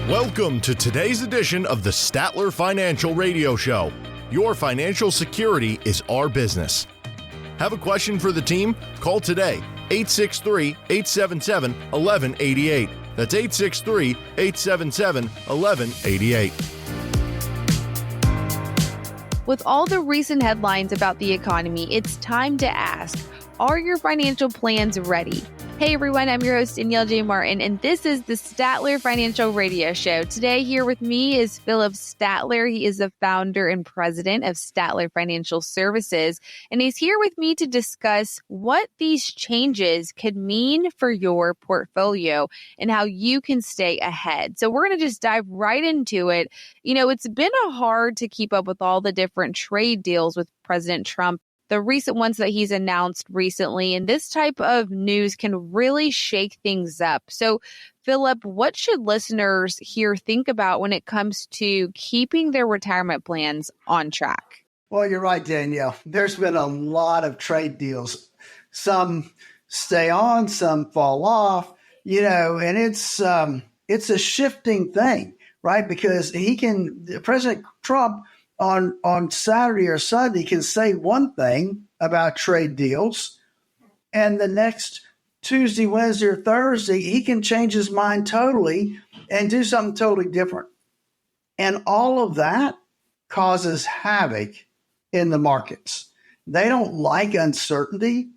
Welcome to today's edition of the Statler Financial Radio Show. Your financial security is our business. Have a question for the team? Call today, 863-877-1188. That's 863-877-1188. With all the recent headlines about the economy, it's time to ask, are your financial plans ready? Hey everyone, I'm your host Danielle J. Martin, and this is the Statler Financial Radio Show. Today here with me is Phillip Statler. He is the founder and president of Statler Financial Services, and he's here with me to discuss what these changes could mean for your portfolio and how you can stay ahead. So we're going to just dive right into it. You know, it's been hard to keep up with all the different trade deals with President Trump, the recent ones that he's announced recently, and this type of news can really shake things up. So, Phillip, what should listeners here think about when it comes to keeping their retirement plans on track? Well, you're right, Danielle. There's been a lot of trade deals. Some stay on, some fall off, and it's a shifting thing, right? Because President Trump on Saturday or Sunday can say one thing about trade deals, and the next Tuesday, Wednesday, or Thursday, he can change his mind totally and do something totally different. And all of that causes havoc in the markets. They don't like uncertainty,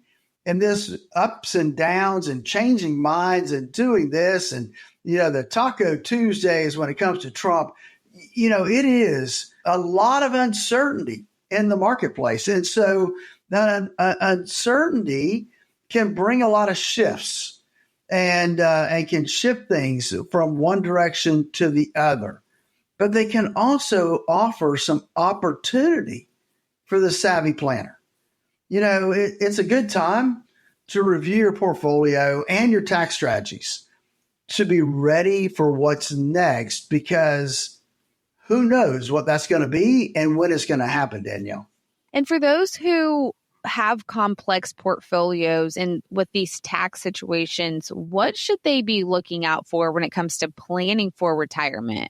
and this ups and downs and changing minds and doing this. And, the Taco Tuesdays when it comes to Trump, it is a lot of uncertainty in the marketplace. And so that uncertainty can bring a lot of shifts and can shift things from one direction to the other. But they can also offer some opportunity for the savvy planner. It's a good time to review your portfolio and your tax strategies to be ready for what's next, because who knows what that's going to be and when it's going to happen, Danielle. And for those who have complex portfolios and with these tax situations, what should they be looking out for when it comes to planning for retirement?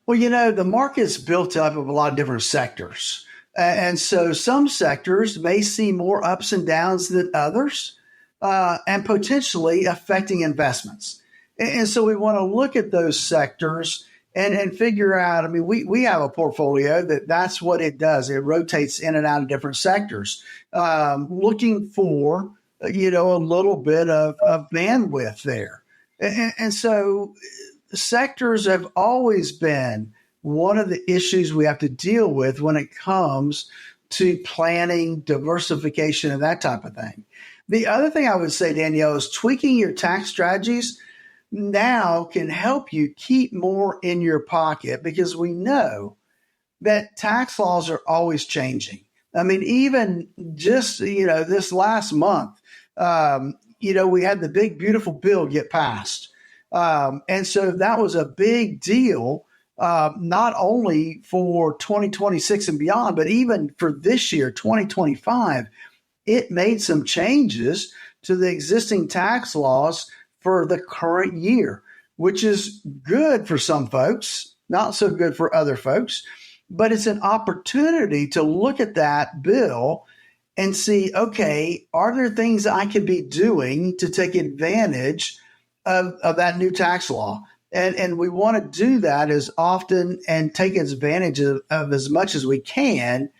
Well, the market's built up of a lot of different sectors. And so some sectors may see more ups and downs than others, and potentially affecting investments. And so we want to look at those sectors and figure out, we have a portfolio that's what it does. It rotates in and out of different sectors, looking for, a little bit of bandwidth there. And so sectors have always been one of the issues we have to deal with when it comes to planning, diversification, and that type of thing. The other thing I would say, Danielle, is tweaking your tax strategies now can help you keep more in your pocket, because we know that tax laws are always changing. Even just, this last month, we had the big, beautiful bill get passed. And so that was a big deal, not only for 2026 and beyond, but even for this year, 2025. It made some changes to the existing tax laws for the current year, which is good for some folks, not so good for other folks. But it's an opportunity to look at that bill and see, okay, are there things I could be doing to take advantage of that new tax law? And we want to do that as often and take advantage of as much as we can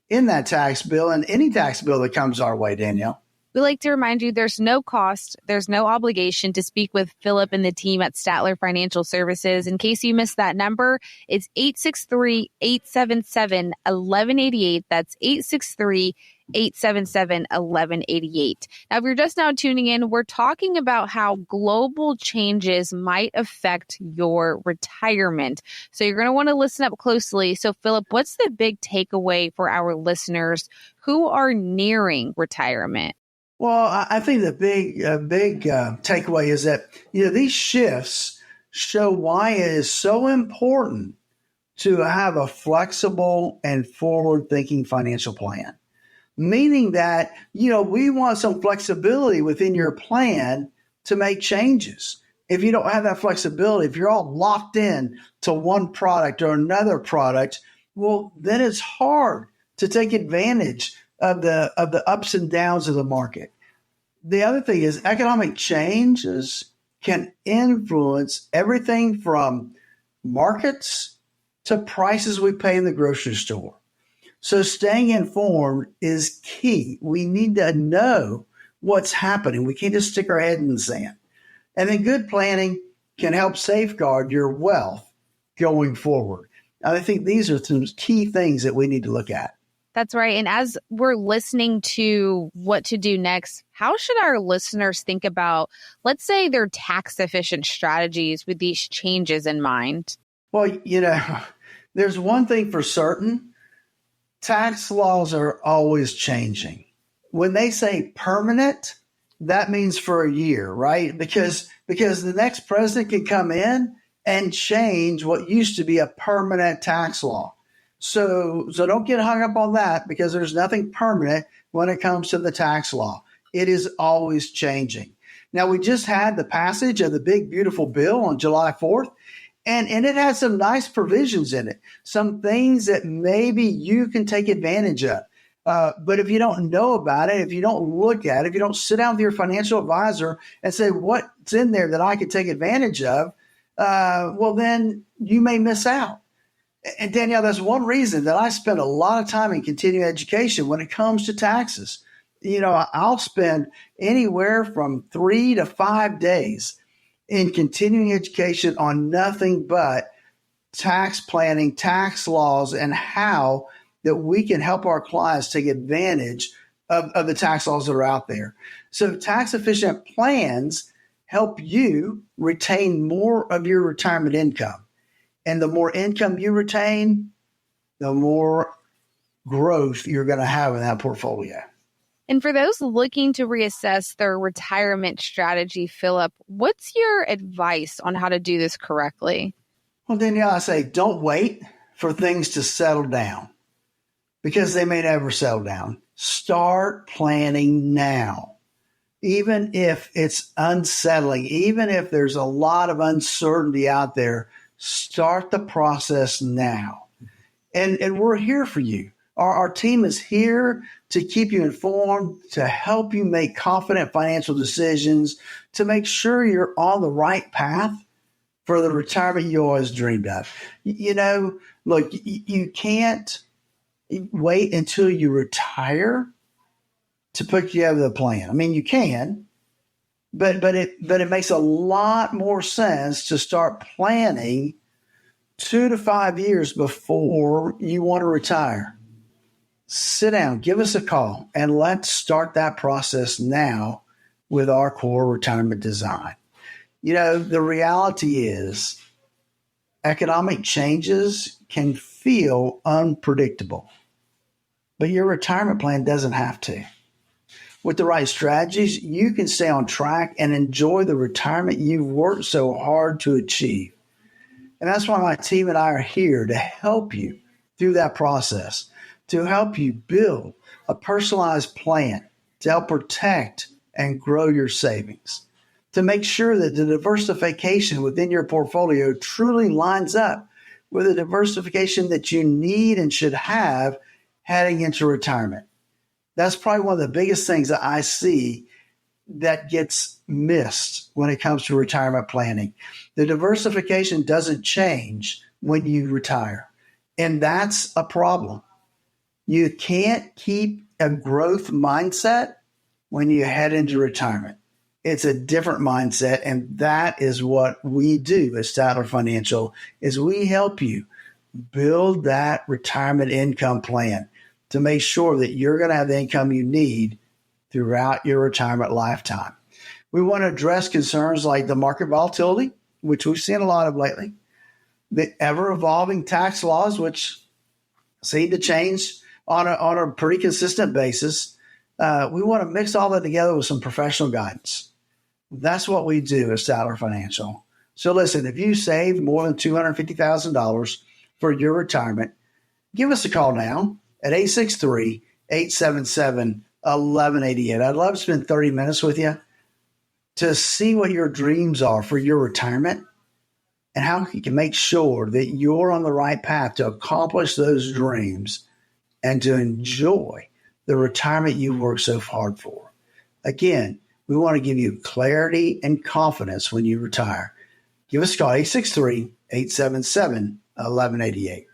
in that tax bill and any tax bill that comes our way, Danielle. We like to remind you there's no cost, there's no obligation to speak with Phillip and the team at Statler Financial Services. In case you missed that number, it's 863-877-1188. That's 863-877-1188. Now, if you're just now tuning in, we're talking about how global changes might affect your retirement. So you're going to want to listen up closely. So, Phillip, what's the big takeaway for our listeners who are nearing retirement? Well, I think the big takeaway is that, these shifts show why it is so important to have a flexible and forward-thinking financial plan. Meaning that, we want some flexibility within your plan to make changes if you don't have that flexibility, if you're all locked in to one product or another product, well, then it's hard to take advantage of the ups and downs of the market. The other thing is economic changes can influence everything from markets to prices we pay in the grocery store. So staying informed is key. We need to know what's happening. We can't just stick our head in the sand. And then good planning can help safeguard your wealth going forward. I think these are some key things that we need to look at. That's right. And as we're listening to what to do next, how should our listeners think about, let's say, their tax efficient strategies with these changes in mind? Well, there's one thing for certain. Tax laws are always changing. When they say permanent, that means for a year, right? Because the next president can come in and change what used to be a permanent tax law. So don't get hung up on that, because there's nothing permanent when it comes to the tax law. It is always changing. Now, we just had the passage of the big, beautiful bill on July 4th, and it has some nice provisions in it, some things that maybe you can take advantage of. But if you don't know about it, if you don't look at it, if you don't sit down with your financial advisor and say, what's in there that I could take advantage of, well, then you may miss out. And Danielle, that's one reason that I spend a lot of time in continuing education when it comes to taxes. I'll spend anywhere from 3 to 5 days in continuing education on nothing but tax planning, tax laws, and how that we can help our clients take advantage of the tax laws that are out there. So tax efficient plans help you retain more of your retirement income. And the more income you retain, the more growth you're going to have in that portfolio. And for those looking to reassess their retirement strategy, Phillip, what's your advice on how to do this correctly? Well, Danielle, I say don't wait for things to settle down, because they may never settle down. Start planning now. Even if it's unsettling, even if there's a lot of uncertainty out there, start the process now. And we're here for you. Our team is here to keep you informed, to help you make confident financial decisions, to make sure you're on the right path for the retirement you always dreamed of. Look, you can't wait until you retire to put together the plan. I mean, you can, but it makes a lot more sense to start planning 2 to 5 years before you want to retire. Sit down, give us a call, and let's start that process now with our core retirement design. The reality is economic changes can feel unpredictable, but your retirement plan doesn't have to. With the right strategies, you can stay on track and enjoy the retirement you've worked so hard to achieve. And that's why my team and I are here to help you through that process, to help you build a personalized plan to help protect and grow your savings, to make sure that the diversification within your portfolio truly lines up with the diversification that you need and should have heading into retirement. That's probably one of the biggest things that I see that gets missed when it comes to retirement planning. The diversification doesn't change when you retire, and that's a problem. You can't keep a growth mindset when you head into retirement. It's a different mindset, and that is what we do at Statler Financial, is we help you build that retirement income plan to make sure that you're going to have the income you need throughout your retirement lifetime. We want to address concerns like the market volatility, which we've seen a lot of lately, the ever-evolving tax laws, which seem to change on a pretty consistent basis. We want to mix all that together with some professional guidance. That's what we do at Statler Financial. So listen, if you save more than $250,000 for your retirement, give us a call now at 863-877-1188. I'd love to spend 30 minutes with you. to see what your dreams are for your retirement and how you can make sure that you're on the right path to accomplish those dreams and to enjoy the retirement you worked so hard for. Again, we want to give you clarity and confidence when you retire. Give us a call, 863-877-1188.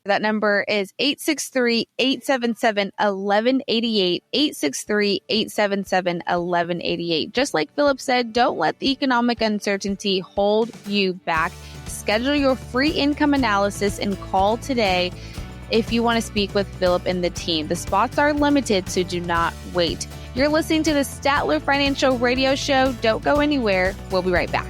That number is 863-877-1188, 863-877-1188. Just like Phillip said, don't let the economic uncertainty hold you back. Schedule your free income analysis and call today if you want to speak with Phillip and the team. The spots are limited, so do not wait. You're listening to the Statler Financial Radio Show. Don't go anywhere. We'll be right back.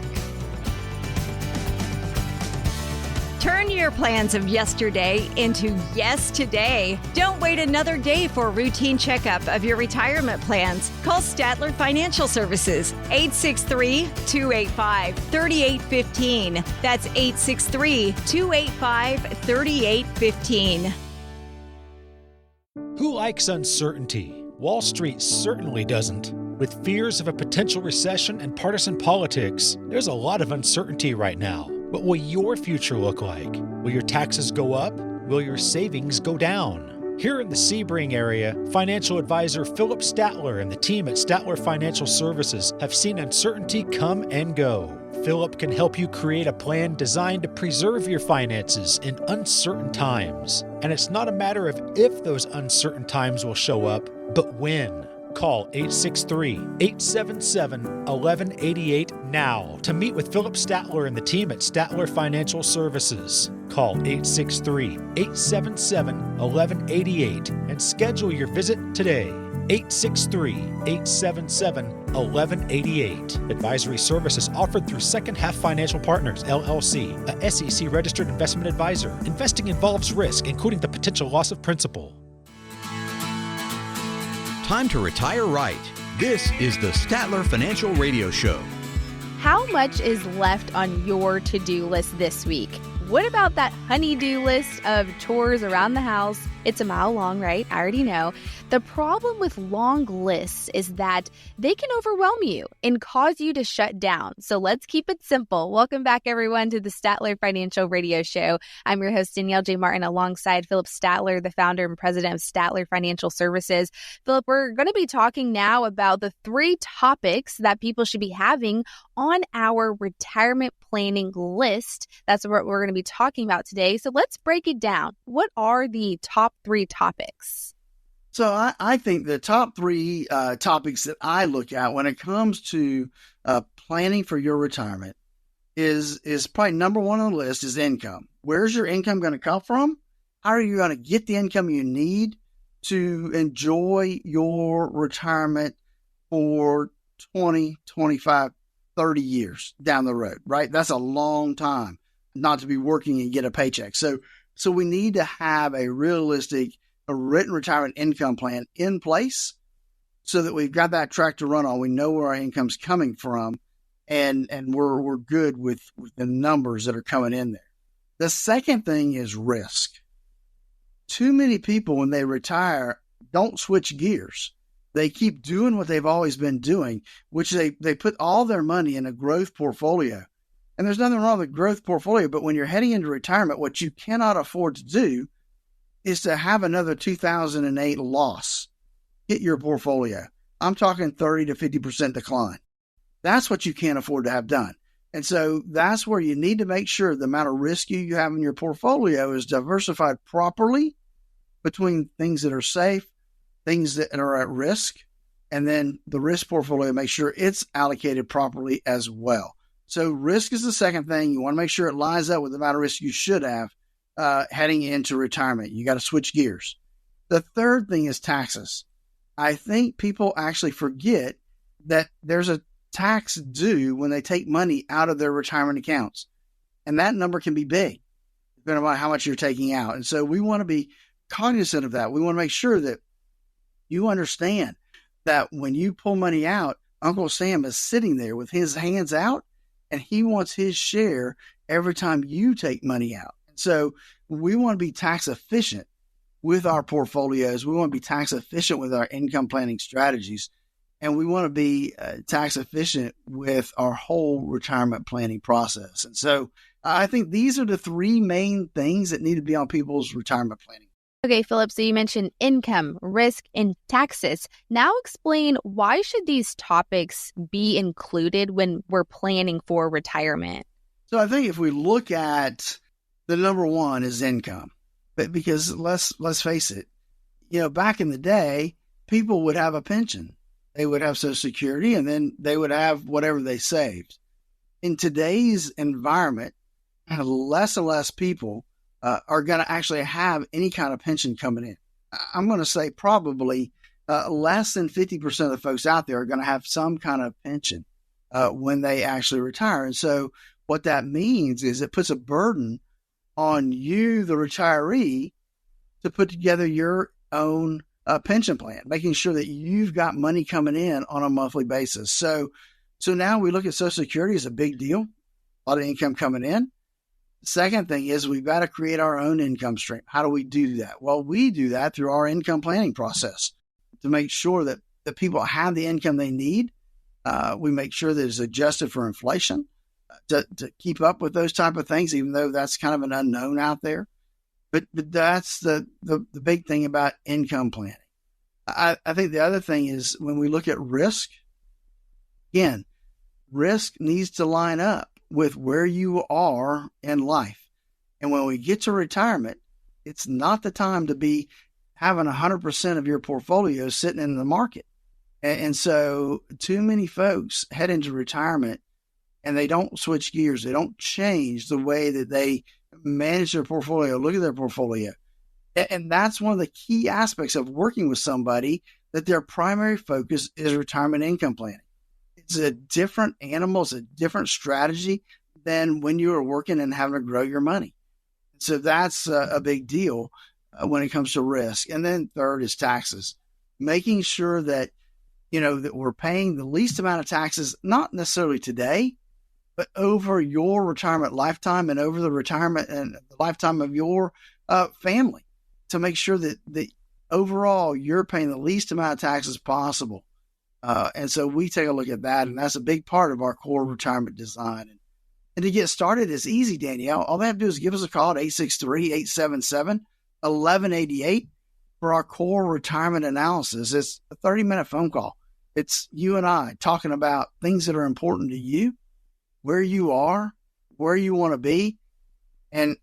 Turn your plans of yesterday into yes today. Don't wait another day for a routine checkup of your retirement plans. Call Statler Financial Services, 863-285-3815. That's 863-285-3815. Who likes uncertainty? Wall Street certainly doesn't. With fears of a potential recession and partisan politics, there's a lot of uncertainty right now. What will your future look like? Will your taxes go up? Will your savings go down? Here in the Sebring area, financial advisor Phillip Statler and the team at Statler Financial Services have seen uncertainty come and go. Phillip can help you create a plan designed to preserve your finances in uncertain times. And it's not a matter of if those uncertain times will show up, but when. Call 863-877-1188 now to meet with Phillip Statler and the team at Statler Financial Services. Call 863-877-1188 and schedule your visit today. 863-877-1188. Advisory services offered through Second Half Financial Partners, LLC, a SEC-registered investment advisor. Investing involves risk, including the potential loss of principal. Time to retire right. This is the Statler Financial Radio Show. How much is left on your to-do list this week? What about that honey-do list of chores around the house? It's a mile long, right? I already know. The problem with long lists is that they can overwhelm you and cause you to shut down. So let's keep it simple. Welcome back, everyone, to the Statler Financial Radio Show. I'm your host, Danielle J. Martin, alongside Phillip Statler, the founder and president of Statler Financial Services. Phillip, we're going to be talking now about the 3 topics that people should be having on our retirement planning list. That's what we're going to be talking about today. So let's break it down. What are the top 3 topics? So I think the top 3 topics that I look at when it comes to planning for your retirement is probably number 1 on the list is income. Where's your income going to come from? How are you going to get the income you need to enjoy your retirement for 20, 25, 30 years down the road, right? That's a long time not to be working and get a paycheck. So we need to have a realistic, a written retirement income plan in place so that we've got that track to run on. We know where our income's coming from and we're good with the numbers that are coming in there. The second thing is risk. Too many people, when they retire, don't switch gears. They keep doing what they've always been doing, which they put all their money in a growth portfolio. And there's nothing wrong with a growth portfolio, but when you're heading into retirement, what you cannot afford to do is to have another 2008 loss hit your portfolio. I'm talking 30 to 50% decline. That's what you can't afford to have done. And so that's where you need to make sure the amount of risk you have in your portfolio is diversified properly between things that are safe, things that are at risk, and then the risk portfolio, make sure it's allocated properly as well. So risk is the second thing. You want to make sure it lines up with the amount of risk you should have heading into retirement. You got to switch gears. The third thing is taxes. I think people actually forget that there's a tax due when they take money out of their retirement accounts. And that number can be big, depending on how much you're taking out. And so we want to be cognizant of that. We want to make sure that you understand that when you pull money out, Uncle Sam is sitting there with his hands out, and he wants his share every time you take money out. So we want to be tax efficient with our portfolios. We want to be tax efficient with our income planning strategies. and we want to be tax efficient with our whole retirement planning process. And so I think these are the three main things that need to be on people's retirement planning. Okay, Phillip, so you mentioned income, risk, and taxes. Now explain, why should these topics be included when we're planning for retirement? So I think if we look at the number one is income, but because let's face it, back in the day, people would have a pension. They would have Social Security, and then they would have whatever they saved. In today's environment, less and less people are going to actually have any kind of pension coming in. I'm going to say probably less than 50% of the folks out there are going to have some kind of pension when they actually retire. And so what that means is it puts a burden on you, the retiree, to put together your own pension plan, making sure that you've got money coming in on a monthly basis. So now we look at Social Security as a big deal, a lot of income coming in. Second thing is we've got to create our own income stream. How do we do that? Well, we do that through our income planning process to make sure that the people have the income they need. We make sure that it's adjusted for inflation to keep up with those type of things, even though that's kind of an unknown out there. But that's the big thing about income planning. I think the other thing is when we look at risk, again, risk needs to line up with where you are in life. And when we get to retirement, it's not the time to be having 100% of your portfolio sitting in the market. And so too many folks head into retirement and they don't switch gears. They don't change the way that they manage their portfolio, look at their portfolio. And that's one of the key aspects of working with somebody, that their primary focus is retirement income planning. It's a different animal, it's a different strategy than when you are working and having to grow your money. So that's a big deal when it comes to risk. And then third is taxes, making sure that, that we're paying the least amount of taxes, not necessarily today, but over your retirement lifetime and over the retirement and the lifetime of your family, to make sure that overall you're paying the least amount of taxes possible. And so we take a look at that, and that's a big part of our core retirement design. And to get started, it's easy, Danielle. All they have to do is give us a call at 863-877-1188 for our core retirement analysis. It's a 30-minute phone call. It's you and I talking about things that are important to you, where you are, where you want to be, and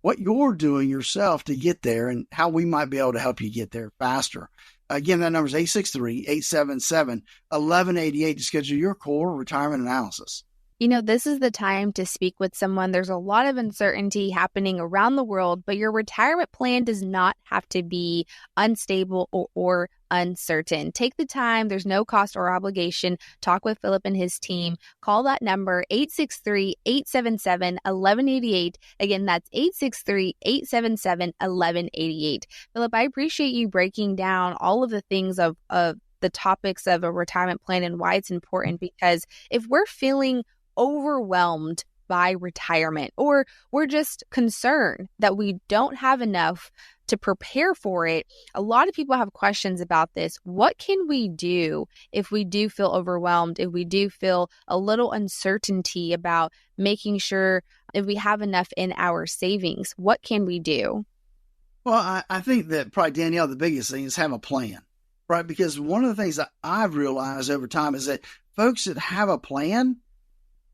what you're doing yourself to get there, and how we might be able to help you get there faster. Again, that number is 863-877-1188 to schedule your core retirement analysis. This is the time to speak with someone. There's a lot of uncertainty happening around the world, but your retirement plan does not have to be unstable or uncertain. Take the time. There's no cost or obligation. Talk with Phillip and his team. Call that number, 863-877-1188. Again, that's 863-877-1188. Phillip, I appreciate you breaking down all of the things of the topics of a retirement plan and why it's important, because if we're feeling overwhelmed by retirement, or we're just concerned that we don't have enough to prepare for it, a lot of people have questions about this. What can we do if we do feel overwhelmed, if we do feel a little uncertainty about making sure if we have enough in our savings? What can we do? Well, I think that probably, Danielle, the biggest thing is have a plan, right? Because one of the things that I've realized over time is that folks that have a plan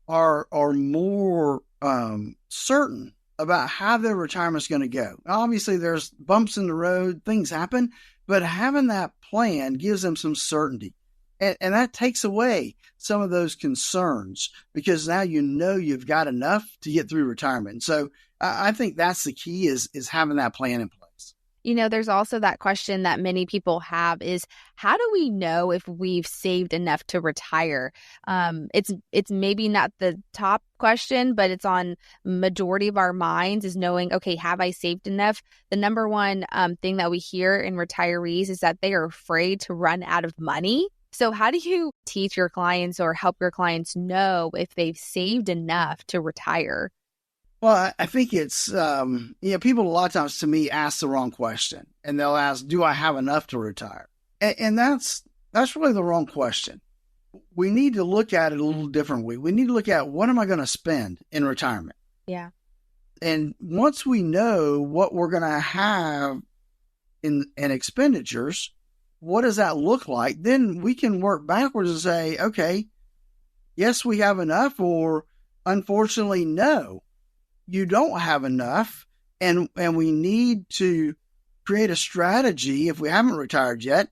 are more certain about how their retirement's going to go. Obviously, there's bumps in the road, things happen, but having that plan gives them some certainty. And that takes away some of those concerns, because now you've got enough to get through retirement. And so I think that's the key is having that plan in place. There's also that question that many people have is, how do we know if we've saved enough to retire? It's maybe not the top question, but it's on majority of our minds, is knowing, okay, have I saved enough? The number one thing that we hear in retirees is that they are afraid to run out of money. So how do you teach your clients or help your clients know if they've saved enough to retire? Well, I think it's, people a lot of times to me ask the wrong question, and they'll ask, do I have enough to retire? And that's That's really the wrong question. We need to look at it a little differently. We need to look at, what am I going to spend in retirement? Yeah. And once we know what we're going to have in expenditures, what does that look like? Then we can work backwards and say, okay, yes, we have enough, or unfortunately, no, you don't have enough. And we need to create a strategy, if we haven't retired yet,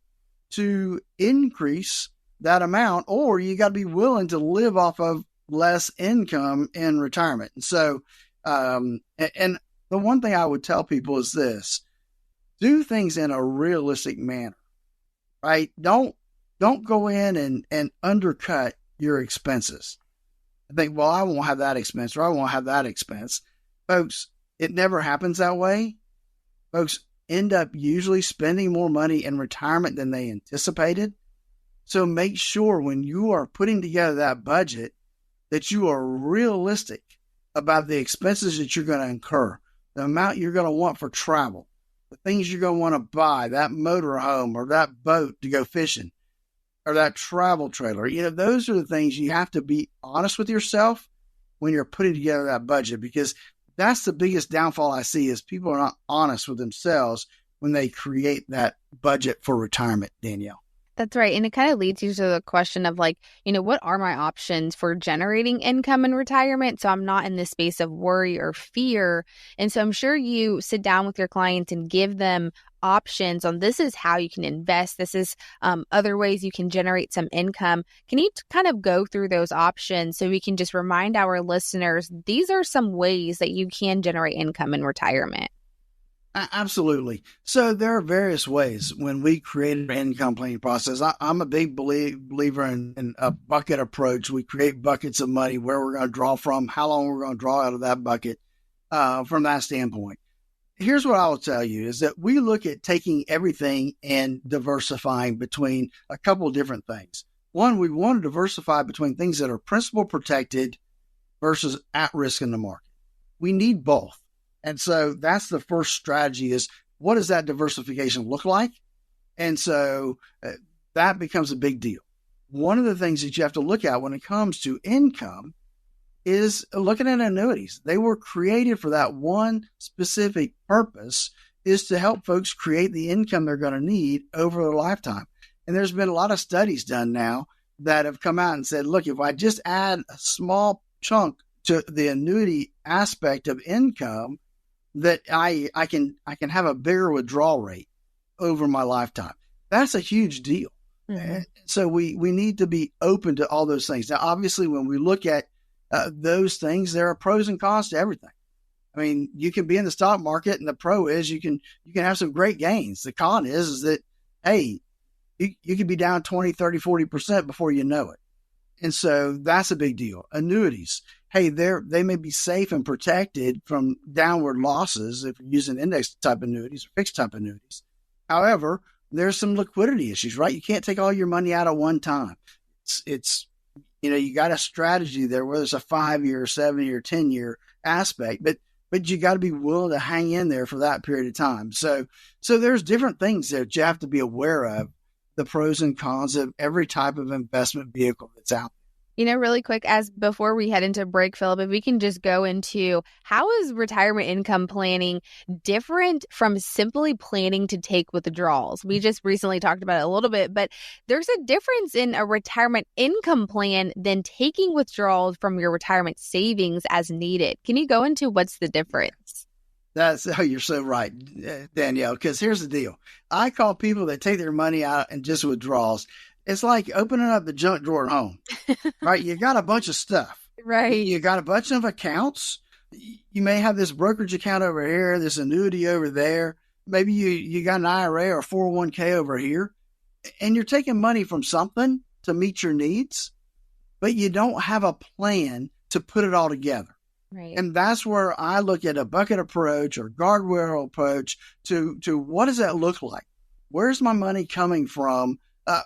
to increase that amount, or you got to be willing to live off of less income in retirement. And so, and the one thing I would tell people is this: do things in a realistic manner, right? Don't go in and undercut your expenses. I think, well, I won't have that expense, or I won't have that expense. Folks, it never happens that way. Folks end up usually spending more money in retirement than they anticipated. So make sure when you are putting together that budget that you are realistic about the expenses that you're going to incur, the amount you're going to want for travel, the things you're going to want to buy, that motor home or that boat to go fishing or that travel trailer. Those are the things you have to be honest with yourself when you're putting together that budget, because that's the biggest downfall I see, is people are not honest with themselves when they create that budget for retirement, Danielle. That's right. And it kind of leads you to the question of what are my options for generating income in retirement? So I'm not in this space of worry or fear. And so I'm sure you sit down with your clients and give them options on, this is how you can invest. This is other ways you can generate some income. Can you kind of go through those options so we can just remind our listeners, these are some ways that you can generate income in retirement? Absolutely. So there are various ways when we create an income planning process. I'm a big believer in a bucket approach. We create buckets of money, where we're going to draw from, how long we're going to draw out of that bucket from that standpoint. Here's what I will tell you is that we look at taking everything and diversifying between a couple of different things. One, we want to diversify between things that are principal protected versus at risk in the market. We need both. And so that's the first strategy, is what does that diversification look like? And so that becomes a big deal. One of the things that you have to look at when it comes to income is looking at annuities. They were created for that one specific purpose, is to help folks create the income they're going to need over their lifetime. And there's been a lot of studies done now that have come out and said, look, if I just add a small chunk to the annuity aspect of income, that I can have a bigger withdrawal rate over my lifetime. That's a huge deal. Mm-hmm. So we need to be open to all those things. Now, obviously, when we look at those things, there are pros and cons to everything. I mean, you can be in the stock market, and the pro is you can have some great gains. The con is that, hey, you could be down 20, 30, 40% before you know it. And so that's a big deal. Annuities. Hey, they may be safe and protected from downward losses if you're using index type annuities or fixed type annuities. However, there's some liquidity issues, right? You can't take all your money out at one time. It's you got a strategy there, whether it's a 5-year, 7-year, 10-year aspect, but you got to be willing to hang in there for that period of time. So there's different things that you have to be aware of, the pros and cons of every type of investment vehicle that's out there. Really quick, as before we head into break, Phillip, if we can just go into, how is retirement income planning different from simply planning to take withdrawals? We just recently talked about it a little bit, but there's a difference in a retirement income plan than taking withdrawals from your retirement savings as needed. Can you go into what's the difference? You're so right, Danielle, because here's the deal. I call people that take their money out and just withdrawals, it's like opening up the junk drawer at home, right? You got a bunch of stuff, right? You got a bunch of accounts. You may have this brokerage account over here, this annuity over there. Maybe you got an IRA or 401k over here, and you're taking money from something to meet your needs, but you don't have a plan to put it all together. Right. And that's where I look at a bucket approach or guardrail approach to what does that look like? Where's my money coming from?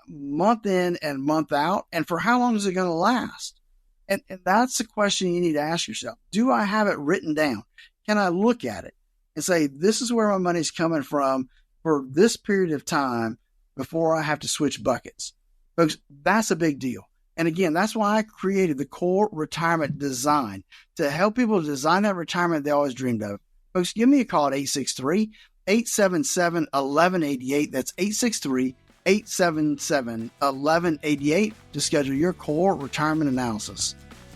Month in and month out, and for how long is it going to last? And that's the question you need to ask yourself. Do I have it written down? Can I look at it and say, this is where my money's coming from for this period of time before I have to switch buckets? Folks, that's a big deal. And again, that's why I created the Core Retirement Design to help people design that retirement they always dreamed of. Folks, give me a call at 863-877-1188. That's 863-877-1188 to schedule your core retirement analysis.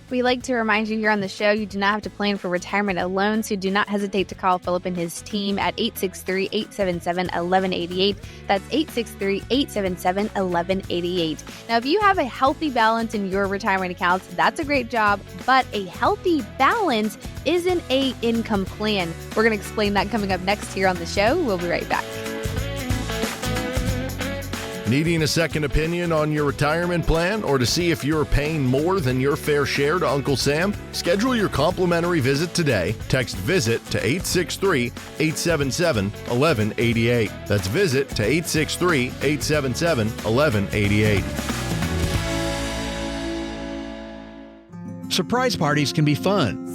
We like to remind you here on the show, you do not have to plan for retirement alone, so do not hesitate to call Phillip and his team at 863-877-1188. That's 863-877-1188. Now, if you have a healthy balance in your retirement accounts, that's a great job, but a healthy balance isn't an income plan. We're going to explain that coming up next here on the show. We'll be right back. Needing a second opinion on your retirement plan or to see if you're paying more than your fair share to Uncle Sam? Schedule your complimentary visit today. Text VISIT to 863-877-1188. That's VISIT to 863-877-1188. Surprise parties can be fun.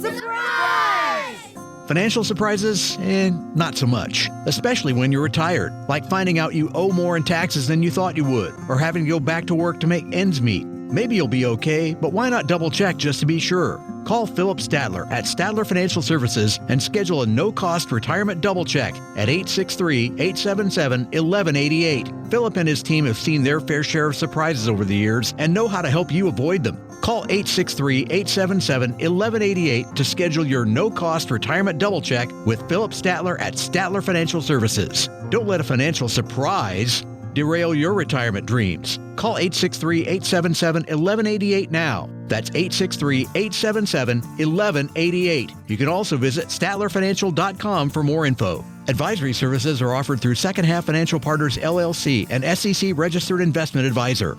Financial surprises, not so much, especially when you're retired, like finding out you owe more in taxes than you thought you would, or having to go back to work to make ends meet. Maybe you'll be okay, but why not double check just to be sure? Call Phillip Statler at Statler Financial Services and schedule a no-cost retirement double check at 863-877-1188. Phillip and his team have seen their fair share of surprises over the years and know how to help you avoid them. Call 863-877-1188 to schedule your no-cost retirement double check with Phillip Statler at Statler Financial Services. Don't let a financial surprise derail your retirement dreams. Call 863-877-1188 now. That's 863-877-1188. You can also visit StatlerFinancial.com for more info. Advisory services are offered through Second Half Financial Partners, LLC, an SEC registered investment advisor.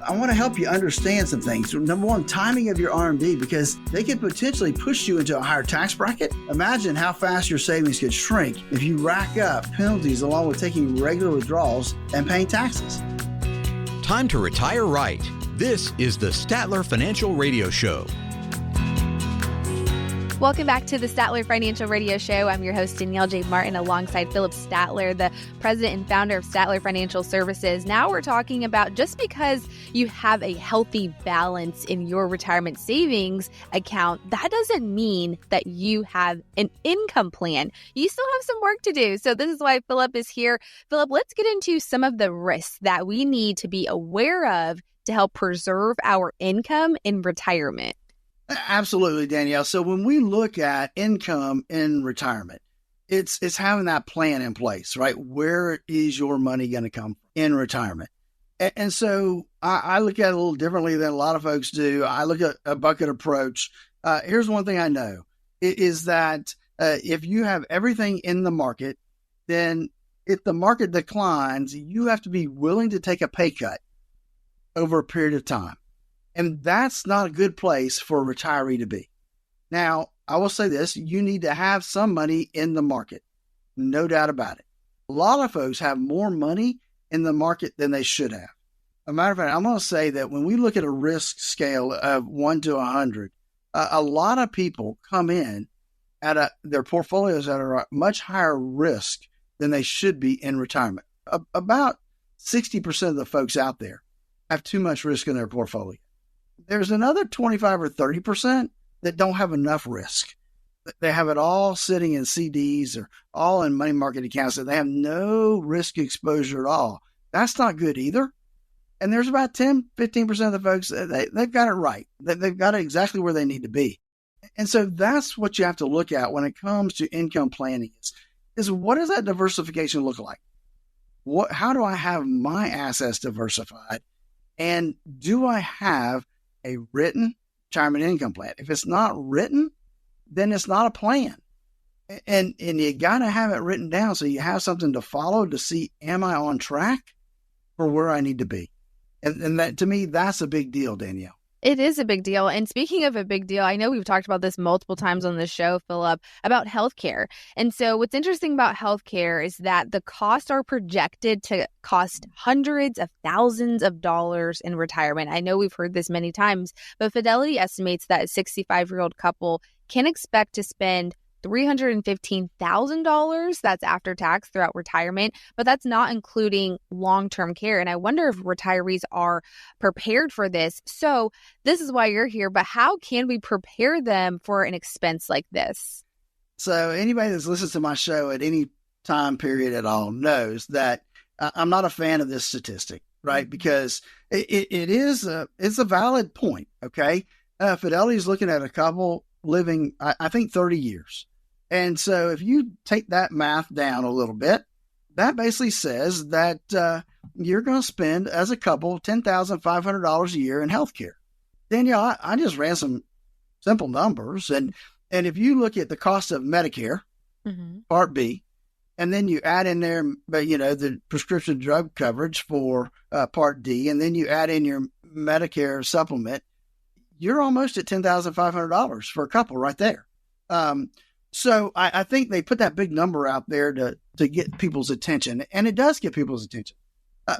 I want to help you understand some things. Number one, timing of your RMD, because they could potentially push you into a higher tax bracket. Imagine how fast your savings could shrink if you rack up penalties along with taking regular withdrawals and paying taxes. Time to retire right. This is the Statler Financial Radio Show. Welcome back to the Statler Financial Radio Show. I'm your host, Danielle J. Martin, alongside Phillip Statler, the president and founder of Statler Financial Services. Now we're talking about just because you have a healthy balance in your retirement savings account, that doesn't mean that you have an income plan. You still have some work to do. So this is why Phillip is here. Phillip, let's get into some of the risks that we need to be aware of to help preserve our income in retirement. Absolutely, Danielle. So when we look at income in retirement, it's having that plan in place, right? Where is your money going to come in retirement? And so I look at it a little differently than a lot of folks do. I look at a bucket approach. Here's one thing I know is that if you have everything in the market, then if the market declines, you have to be willing to take a pay cut over a period of time. And that's not a good place for a retiree to be. Now, I will say this, you need to have some money in the market. No doubt about it. A lot of folks have more money in the market than they should have. As a matter of fact, I'm going to say that when we look at a risk scale of 1 to 100, a lot of people come in at their portfolios that are much higher risk than they should be in retirement. About 60% of the folks out there have too much risk in their portfolio. There's another 25 or 30% that don't have enough risk. They have it all sitting in CDs or all in money market accounts that they have no risk exposure at all. That's not good either. And there's about 10, 15% of the folks, they've got it right. They've got it exactly where they need to be. And so that's what you have to look at when it comes to income planning is what does that diversification look like? How do I have my assets diversified? And do I have a written retirement income plan? If it's not written, then it's not a plan. And you got to have it written down so you have something to follow to see, am I on track for where I need to be? And that, to me, that's a big deal, Danielle. It is a big deal. And speaking of a big deal, I know we've talked about this multiple times on the show, Phillip, about healthcare. And so what's interesting about healthcare is that the costs are projected to cost hundreds of thousands of dollars in retirement. I know we've heard this many times, but Fidelity estimates that a 65-year-old couple can expect to spend $315,000. That's after tax throughout retirement, but that's not including long-term care. And I wonder if retirees are prepared for this. So this is why you're here, but how can we prepare them for an expense like this? So anybody that's listened to my show at any time period at all knows that I'm not a fan of this statistic, right? Because it's a valid point. Okay. Fidelity is looking at a couple living, I think 30 years. And so if you take that math down a little bit, that basically says that you're going to spend as a couple $10,500 a year in healthcare. Danielle, I just ran some simple numbers. And if you look at the cost of Medicare, Part B, and then you add in there, the prescription drug coverage for Part D, and then you add in your Medicare supplement, you're almost at $10,500 for a couple right there. So I think they put that big number out there to get people's attention, and it does get people's attention.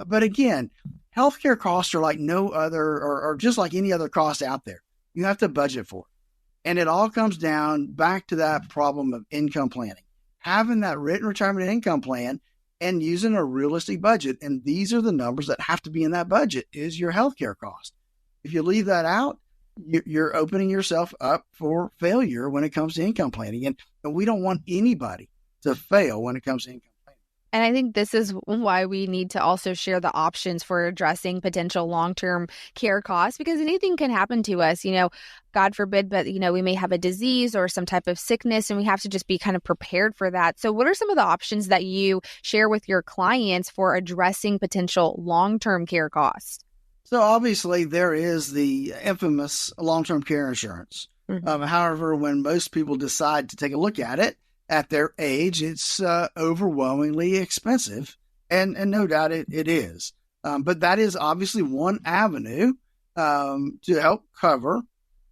But again, healthcare costs are like no other, or just like any other cost out there. You have to budget for it. And it all comes down back to that problem of income planning. Having that written retirement income plan and using a realistic budget. And these are the numbers that have to be in that budget is your healthcare cost. If you leave that out, you're opening yourself up for failure when it comes to income planning. And we don't want anybody to fail when it comes to income planning. And I think this is why we need to also share the options for addressing potential long-term care costs, because anything can happen to us, God forbid, but, we may have a disease or some type of sickness, and we have to just be kind of prepared for that. So what are some of the options that you share with your clients for addressing potential long-term care costs? So obviously there is the infamous long-term care insurance. However, when most people decide to take a look at it, at their age, it's overwhelmingly expensive, and no doubt it is. But that is obviously one avenue to help cover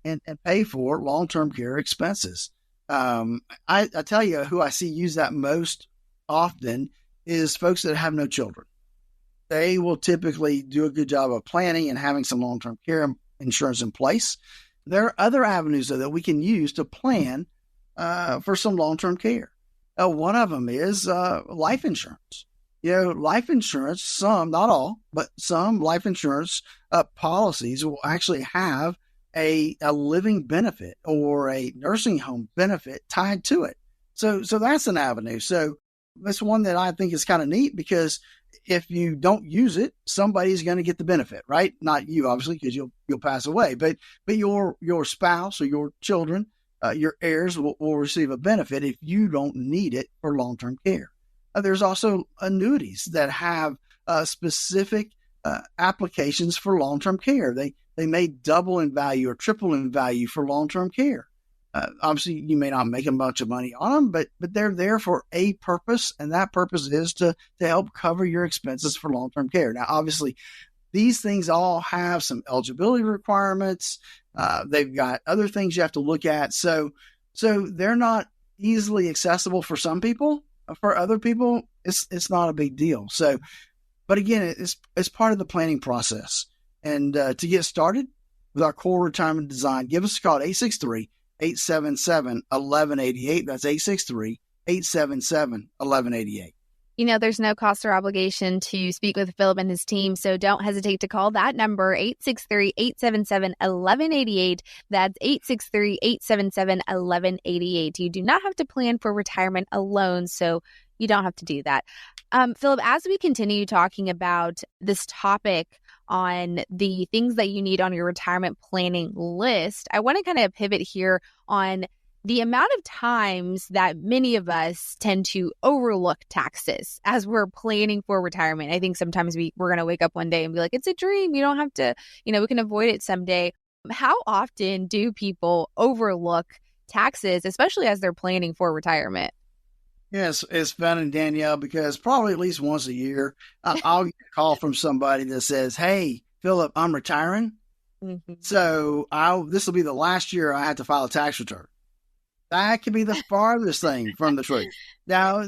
and pay for long-term care expenses. I tell you who I see use that most often is folks that have no children. They will typically do a good job of planning and having some long-term care insurance in place. There are other avenues, though, that we can use to plan for some long-term care. One of them is life insurance. Life insurance, some, not all, but some life insurance policies will actually have a living benefit or a nursing home benefit tied to it. So that's an avenue. So that's one that I think is kind of neat, because if you don't use it, somebody's going to get the benefit, right? Not you, obviously, because you'll pass away, but your spouse or your children, your heirs will receive a benefit if you don't need it for long-term care. There's also annuities that have specific applications for long-term care. They may double in value or triple in value for long-term care. Obviously, you may not make a bunch of money on them, but they're there for a purpose, and that purpose is to help cover your expenses for long-term care. Now, obviously, these things all have some eligibility requirements. They've got other things you have to look at. So they're not easily accessible for some people. For other people, it's not a big deal. So, but again, it's part of the planning process. And to get started with our core retirement design, give us a call at 863-877-1188. That's 863-877-1188. There's no cost or obligation to speak with Phillip and his team, so don't hesitate to call that number, 863-877-1188. That's 863-877-1188. You do not have to plan for retirement alone, so you don't have to do that. Phillip, as we continue talking about this topic on the things that you need on your retirement planning list, I want to kind of pivot here on the amount of times that many of us tend to overlook taxes as we're planning for retirement. I think sometimes we're going to wake up one day and be like, it's a dream. You don't have to, we can avoid it someday. How often do people overlook taxes, especially as they're planning for retirement? Yes, it's funny, Danielle, because probably at least once a year, I'll get a call from somebody that says, hey, Phillip, I'm retiring. So this will be the last year I have to file a tax return. That could be the farthest thing from the truth. Now,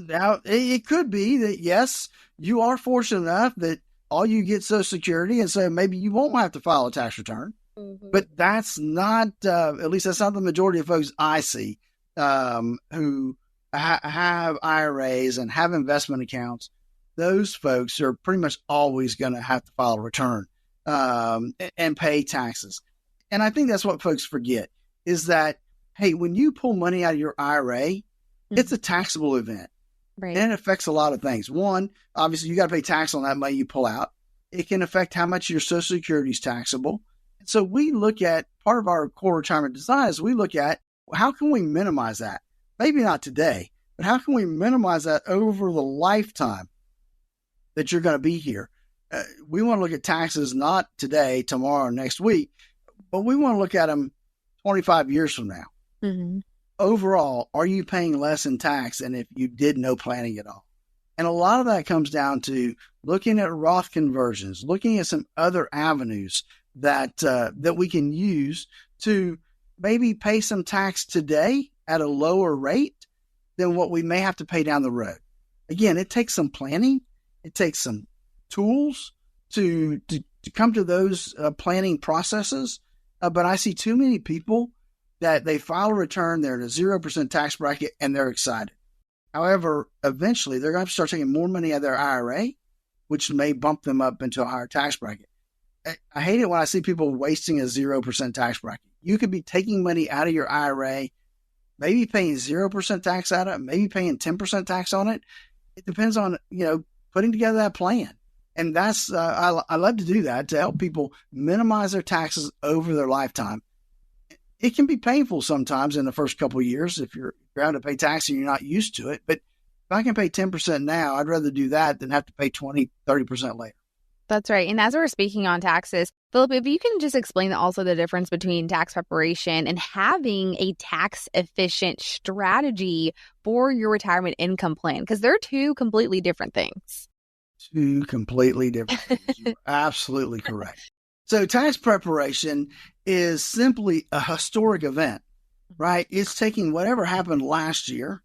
it could be that, yes, you are fortunate enough that all you get Social Security, and so maybe you won't have to file a tax return. But that's not, at least that's not the majority of folks I see. who have IRAs and have investment accounts, those folks are pretty much always going to have to file a return and pay taxes. And I think that's what folks forget is that, hey, when you pull money out of your IRA, it's a taxable event. Right. And it affects a lot of things. One, obviously, you got to pay tax on that money you pull out. It can affect how much your Social Security is taxable. So we look at part of our core retirement design is we look at how can we minimize that? Maybe not today, but how can we minimize that over the lifetime that you're going to be here? We want to look at taxes not today, tomorrow, next week, but we want to look at them 25 years from now. Mm-hmm. Overall, are you paying less in tax than if you did no planning at all? And a lot of that comes down to looking at Roth conversions, looking at some other avenues that we can use to maybe pay some tax today at a lower rate than what we may have to pay down the road. Again, it takes some planning. It takes some tools to come to those planning processes. But I see too many people that they file a return, they're in a 0% tax bracket, and they're excited. However, eventually they're going to start taking more money out of their IRA, which may bump them up into a higher tax bracket. I hate it when I see people wasting a 0% tax bracket. You could be taking money out of your IRA, maybe paying 0% tax out of it, maybe paying 10% tax on it. It depends on, putting together that plan. And that's, I love to do that to help people minimize their taxes over their lifetime. It can be painful sometimes in the first couple of years if you're having to pay tax and you're not used to it. But if I can pay 10% now, I'd rather do that than have to pay 20, 30% later. That's right. And as we're speaking on taxes, Phillip, if you can just explain also the difference between tax preparation and having a tax efficient strategy for your retirement income plan, because they're two completely different things. Two completely different things. You're absolutely correct. So tax preparation is simply a historic event, right? It's taking whatever happened last year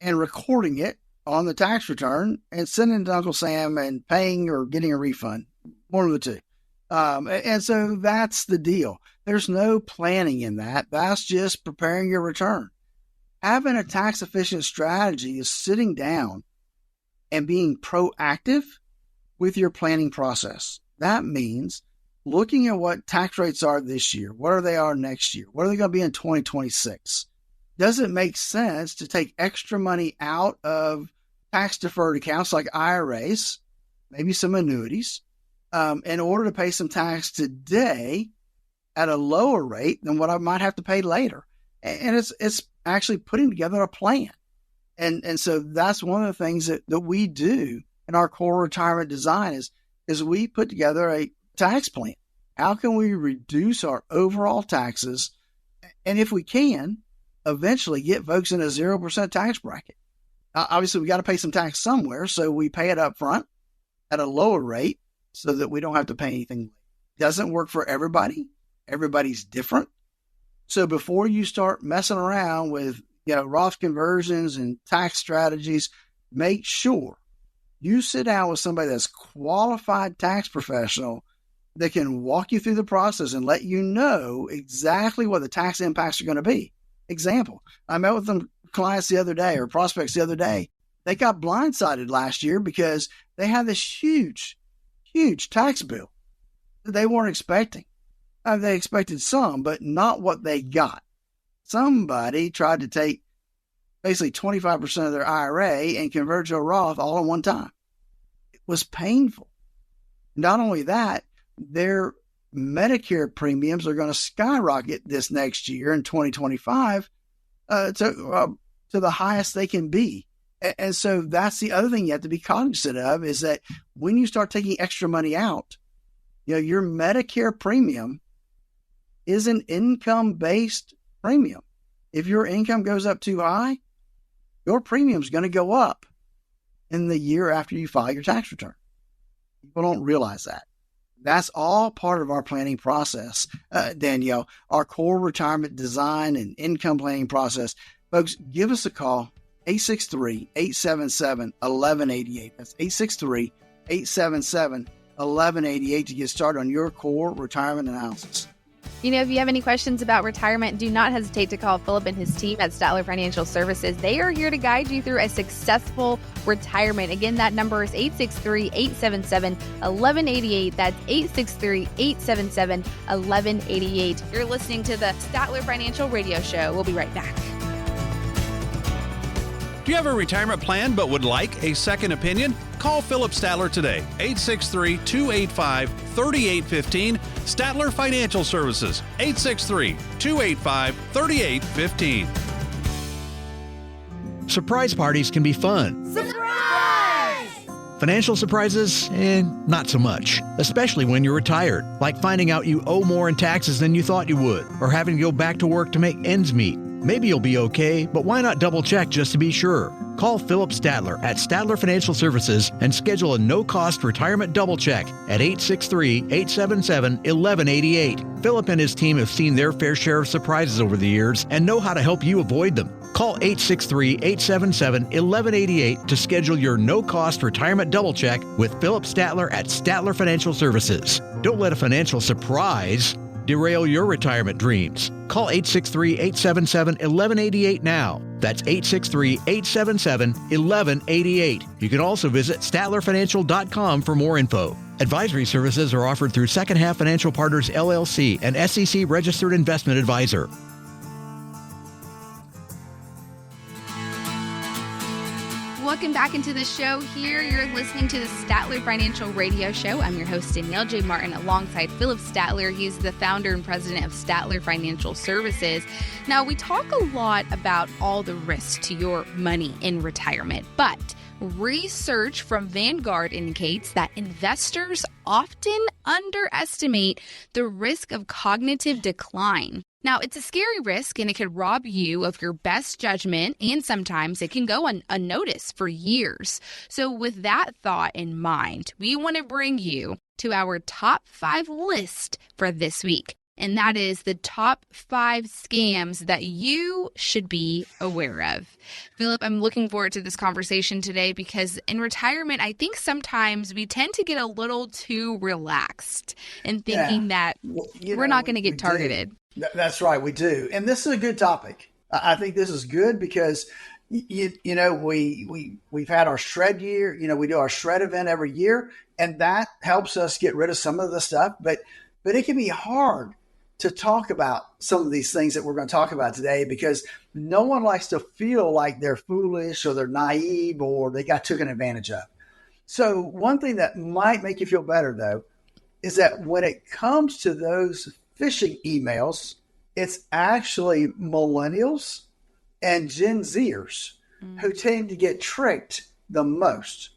and recording it on the tax return and sending it to Uncle Sam and paying or getting a refund, one of the two. And so that's the deal. There's no planning in that. That's just preparing your return. Having a tax efficient strategy is sitting down and being proactive with your planning process. That means looking at what tax rates are this year, what are they are next year, what are they going to be in 2026? Does it make sense to take extra money out of tax deferred accounts like IRAs, maybe some annuities, in order to pay some tax today at a lower rate than what I might have to pay later? And it's actually putting together a plan. And so that's one of the things that we do in our core retirement design is we put together a tax plan. How can we reduce our overall taxes? And if we can, eventually get folks in a 0% tax bracket. Obviously, we got to pay some tax somewhere, so we pay it up front at a lower rate so that we don't have to pay anything. Doesn't work for everybody. Everybody's different. So before you start messing around with Roth conversions and tax strategies, make sure you sit down with somebody that's qualified tax professional that can walk you through the process and let you know exactly what the tax impacts are going to be. Example, I met with some clients the other day or prospects the other day. They got blindsided last year because they had this huge tax bill that they weren't expecting. They expected some, but not what they got. Somebody tried to take basically 25% of their IRA and convert to a Roth all at one time. It was painful. Not only that, their Medicare premiums are going to skyrocket this next year in 2025 to the highest they can be. And so that's the other thing you have to be cognizant of is that when you start taking extra money out, your Medicare premium is an income-based premium. If your income goes up too high, your premium is going to go up in the year after you file your tax return. People don't realize that. That's all part of our planning process, Danielle, our core retirement design and income planning process. Folks, give us a call, 863-877-1188. That's 863-877-1188 to get started on your core retirement analysis. If you have any questions about retirement, do not hesitate to call Phillip and his team at Statler Financial Services. They are here to guide you through a successful retirement. Again, that number is 863-877-1188. That's 863-877-1188. You're listening to the Statler Financial Radio Show. We'll be right back. Do you have a retirement plan but would like a second opinion? Call Phillip Statler today, 863-285-3815. Statler Financial Services, 863-285-3815. Surprise parties can be fun. Surprise! Financial surprises, not so much, especially when you're retired, like finding out you owe more in taxes than you thought you would, or having to go back to work to make ends meet. Maybe you'll be okay, but why not double check just to be sure? Call Phillip Statler at Statler Financial Services and schedule a no-cost retirement double check at 863-877-1188. Phillip and his team have seen their fair share of surprises over the years and know how to help you avoid them. Call 863-877-1188 to schedule your no-cost retirement double check with Phillip Statler at Statler Financial Services. Don't let a financial surprise derail your retirement dreams. Call 863-877-1188 now. That's 863-877-1188. You can also visit statlerfinancial.com for more info. Advisory services are offered through Second Half Financial Partners, LLC, an SEC registered investment advisor. Welcome back into the show here. You're listening to the Statler Financial Radio Show. I'm your host, Danielle J. Martin, alongside Phillip Statler. He's the founder and president of Statler Financial Services. Now, we talk a lot about all the risks to your money in retirement, but research from Vanguard indicates that investors often underestimate the risk of cognitive decline. Now, it's a scary risk, and it could rob you of your best judgment, and sometimes it can go unnoticed for years. So with that thought in mind, we want to bring you to our top 5 list for this week. And that is the top 5 scams that you should be aware of. Phillip, I'm looking forward to this conversation today because in retirement, I think sometimes we tend to get a little too relaxed in thinking that we're not going to get targeted. That's right, we do. And this is a good topic. I think this is good because, we've had our shred year. We do our shred event every year, and that helps us get rid of some of the stuff. But it can be hard to talk about some of these things that we're going to talk about today because no one likes to feel like they're foolish or they're naive or they got taken advantage of. So one thing that might make you feel better, though, is that when it comes to those phishing emails, it's actually millennials and Gen Zers who tend to get tricked the most.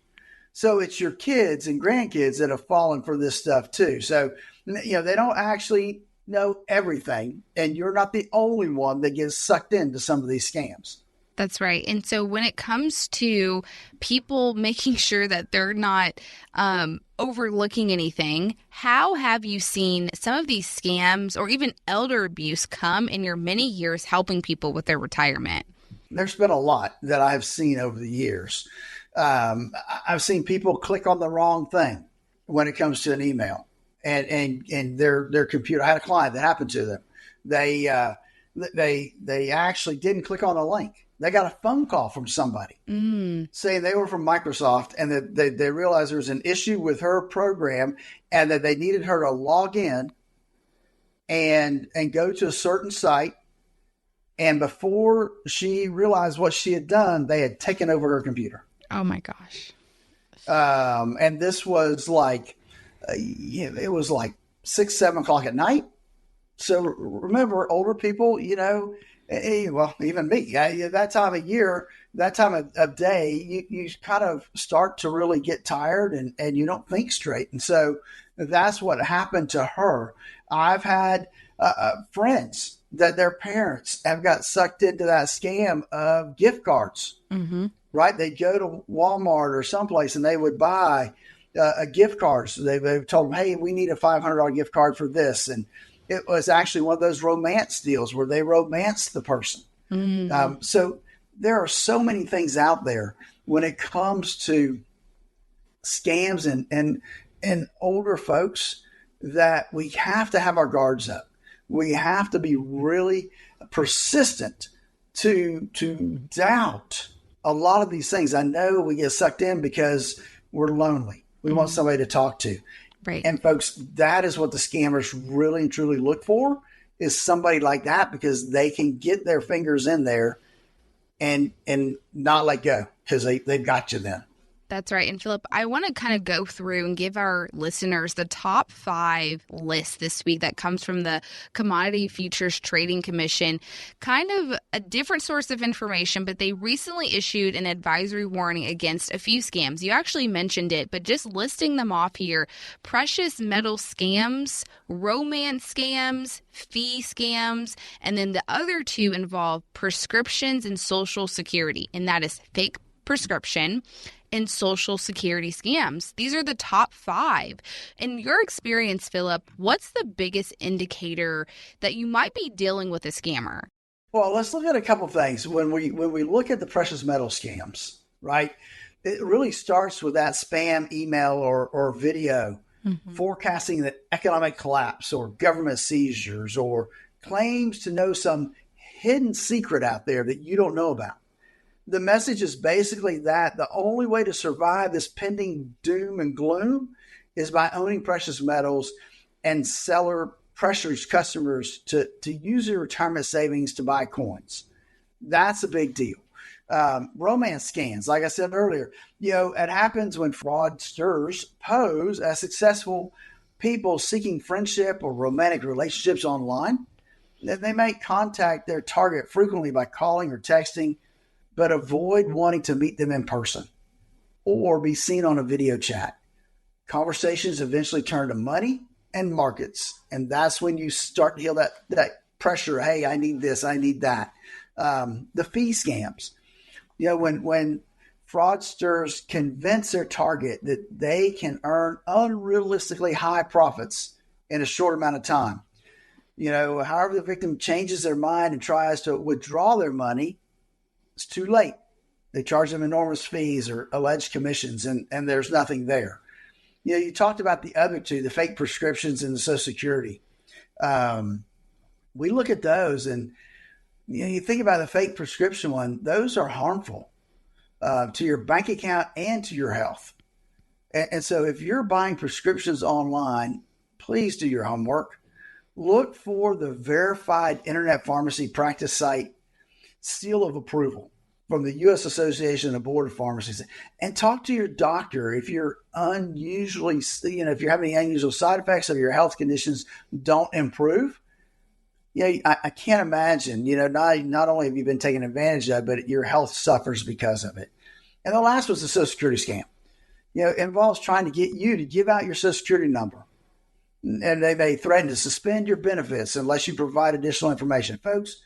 So it's your kids and grandkids that have fallen for this stuff too. So, they don't actually know everything, and you're not the only one that gets sucked into some of these scams. That's right. And so when it comes to people making sure that they're not overlooking anything, how have you seen some of these scams or even elder abuse come in your many years helping people with their retirement? There's been a lot that I've seen over the years. I've seen people click on the wrong thing when it comes to an email and their computer. I had a client that happened to them. They actually didn't click on a link. They got a phone call from somebody saying they were from Microsoft and that they realized there was an issue with her program and that they needed her to log in and go to a certain site. And before she realized what she had done, they had taken over her computer. Oh my gosh. And this was like, it was like 6, 7 o'clock at night. So remember, older people, well, even me, that time of year, that time of day, you kind of start to really get tired and you don't think straight. And so that's what happened to her. I've had friends that their parents have got sucked into that scam of gift cards, right? They'd go to Walmart or someplace and they would buy a gift card. So they told them, hey, we need a $500 gift card for this. And it was actually one of those romance deals where they romance the person. So there are so many things out there when it comes to scams and older folks that we have to have our guards up. We have to be really persistent to doubt a lot of these things. I know we get sucked in because we're lonely. We want somebody to talk to. Right. And folks, that is what the scammers really and truly look for, is somebody like that, because they can get their fingers in there and not let go, because they've got you then. That's right. And Phillip, I want to kind of go through and give our listeners the top 5 list this week that comes from the Commodity Futures Trading Commission. Kind of a different source of information, but they recently issued an advisory warning against a few scams. You actually mentioned it, but just listing them off here: precious metal scams, romance scams, fee scams, and then the other 2 involve prescriptions and Social Security, and that is fake prescription and Social Security scams. These are the top 5. In your experience, Phillip, what's the biggest indicator that you might be dealing with a scammer? Well, let's look at a couple of things. When we look at the precious metal scams, right, it really starts with that spam email or video forecasting the economic collapse or government seizures or claims to know some hidden secret out there that you don't know about. The message is basically that the only way to survive this pending doom and gloom is by owning precious metals, and seller pressures customers to use their retirement savings to buy coins. That's a big deal. Romance scams, like I said earlier, it happens when fraudsters pose as successful people seeking friendship or romantic relationships online. They may contact their target frequently by calling or texting, but avoid wanting to meet them in person or be seen on a video chat. Conversations eventually turn to money and markets, and that's when you start to feel that pressure. Hey, I need this, I need that. The fee scams, when fraudsters convince their target that they can earn unrealistically high profits in a short amount of time. However, the victim changes their mind and tries to withdraw their money, it's too late. They charge them enormous fees or alleged commissions, and there's nothing there. You talked about the other 2, the fake prescriptions and the Social Security. We look at those, and you think about the fake prescription one, those are harmful to your bank account and to your health. And so if you're buying prescriptions online, please do your homework. Look for the verified internet pharmacy practice site seal of approval from the U.S. Association of Board of Pharmacies, and talk to your doctor if you're unusually, if you're having unusual side effects or your health conditions don't improve. I can't imagine, not only have you been taken advantage of, but your health suffers because of it. And the last was the Social Security scam. It involves trying to get you to give out your Social Security number. And they threaten to suspend your benefits unless you provide additional information. Folks,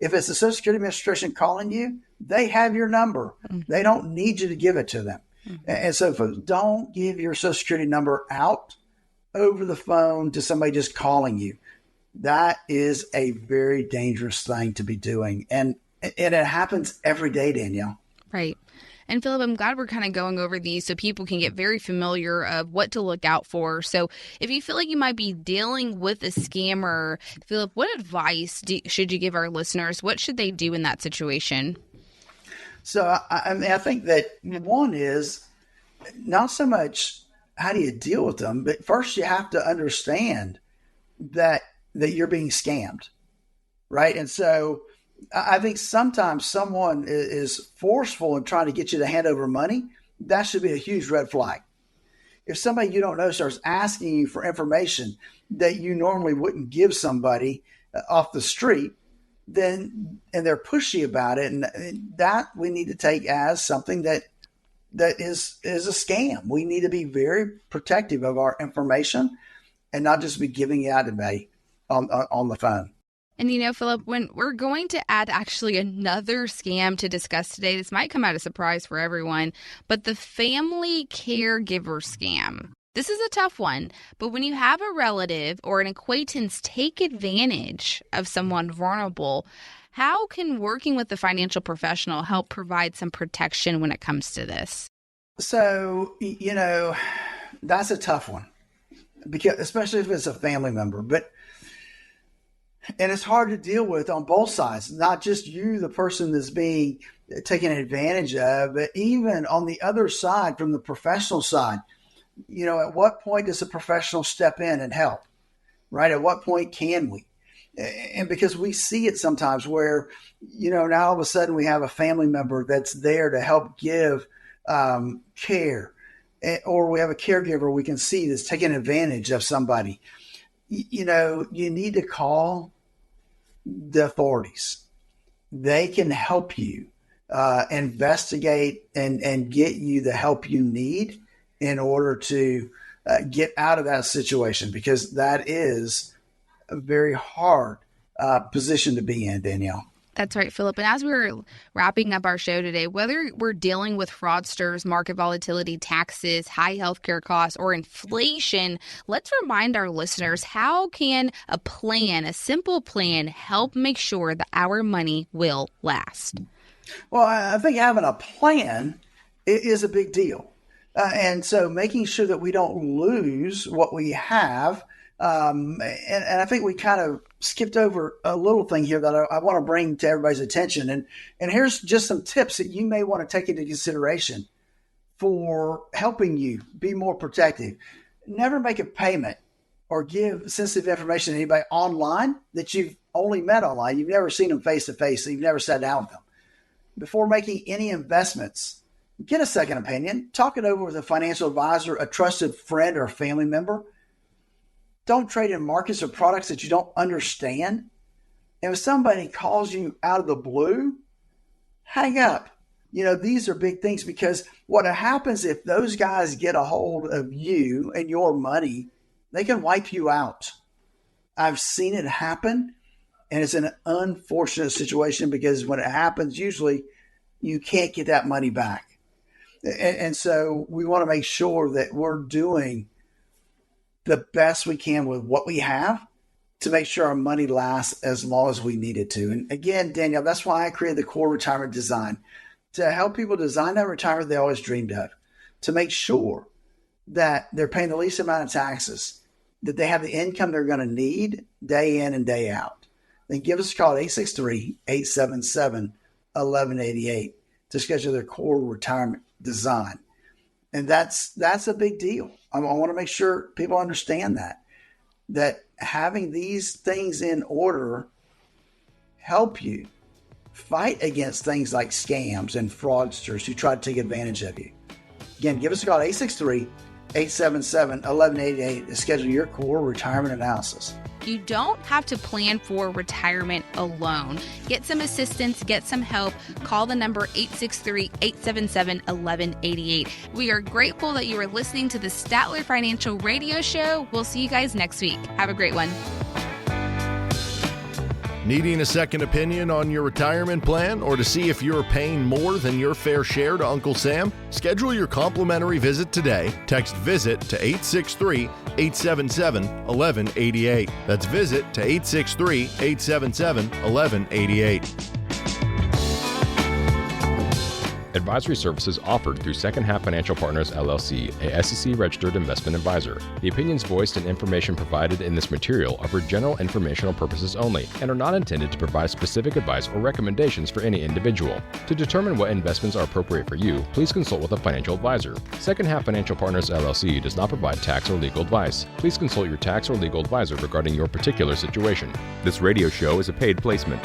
if it's the Social Security Administration calling you, they have your number. They don't need you to give it to them. And so, folks, don't give your Social Security number out over the phone to somebody just calling you. That is a very dangerous thing to be doing. And it happens every day, Danielle. Right. And Phillip, I'm glad we're kind of going over these so people can get very familiar of what to look out for. So if you feel like you might be dealing with a scammer, Phillip, what advice should you give our listeners? What should they do in that situation? So I think that one is not so much how do you deal with them, but first you have to understand that you're being scammed, right? And so I think sometimes someone is forceful in trying to get you to hand over money. That should be a huge red flag. If somebody you don't know starts asking you for information that you normally wouldn't give somebody off the street, and they're pushy about it, and that we need to take as something that is a scam. We need to be very protective of our information and not just be giving it out to me on the phone. And Phillip, when we're going to add actually another scam to discuss today, this might come out as a surprise for everyone, but the family caregiver scam. This is a tough one, but when you have a relative or an acquaintance take advantage of someone vulnerable, how can working with a financial professional help provide some protection when it comes to this? So, that's a tough one, because especially if it's a family member. But And it's hard to deal with on both sides, not just you, the person that's being taken advantage of, but even on the other side, from the professional side. At what point does a professional step in and help, right? At what point can we? And because we see it sometimes where, now all of a sudden we have a family member that's there to help give care, or we have a caregiver we can see that's taking advantage of somebody. You need to call the authorities. They can help you investigate and get you the help you need in order to get out of that situation, because that is a very hard position to be in, Danielle. That's right, Phillip. And as we're wrapping up our show today, whether we're dealing with fraudsters, market volatility, taxes, high healthcare costs, or inflation, let's remind our listeners, how can a simple plan, help make sure that our money will last? Well, I think having a plan is a big deal. And so making sure that we don't lose what we have. And I think we kind of skipped over a little thing here that I want to bring to everybody's attention. And here's just some tips that you may want to take into consideration for helping you be more protective. Never make a payment or give sensitive information to anybody online that you've only met online. You've never seen them face to face, so you've never sat down with them. Before making any investments, get a second opinion. Talk it over with a financial advisor, a trusted friend, or a family member. Don't trade in markets or products that you don't understand. And if somebody calls you out of the blue, hang up. These are big things, because what happens if those guys get a hold of you and your money, they can wipe you out. I've seen it happen, and it's an unfortunate situation, because when it happens, usually you can't get that money back. And so we want to make sure that we're doing the best we can with what we have to make sure our money lasts as long as we need it to. And again, Danielle, that's why I created the Core Retirement Design, to help people design that retirement they always dreamed of, to make sure that they're paying the least amount of taxes, that they have the income they're going to need day in and day out. Then give us a call at 863-877-1188 to schedule their Core Retirement Design. And that's a big deal. I want to make sure people understand that having these things in order help you fight against things like scams and fraudsters who try to take advantage of you. Again, give us a call at 863-877-1188 to schedule your Core Retirement Analysis. You don't have to plan for retirement alone. Get some assistance, get some help. Call the number 863-877-1188. We are grateful that you are listening to the Statler Financial Radio Show. We'll see you guys next week. Have a great one. Needing a second opinion on your retirement plan, or to see if you're paying more than your fair share to Uncle Sam? Schedule your complimentary visit today. Text VISIT to 863-877-1188. That's VISIT to 863-877-1188. Advisory services offered through Second Half Financial Partners, LLC, a SEC-registered investment advisor. The opinions voiced and information provided in this material are for general informational purposes only and are not intended to provide specific advice or recommendations for any individual. To determine what investments are appropriate for you, please consult with a financial advisor. Second Half Financial Partners, LLC does not provide tax or legal advice. Please consult your tax or legal advisor regarding your particular situation. This radio show is a paid placement.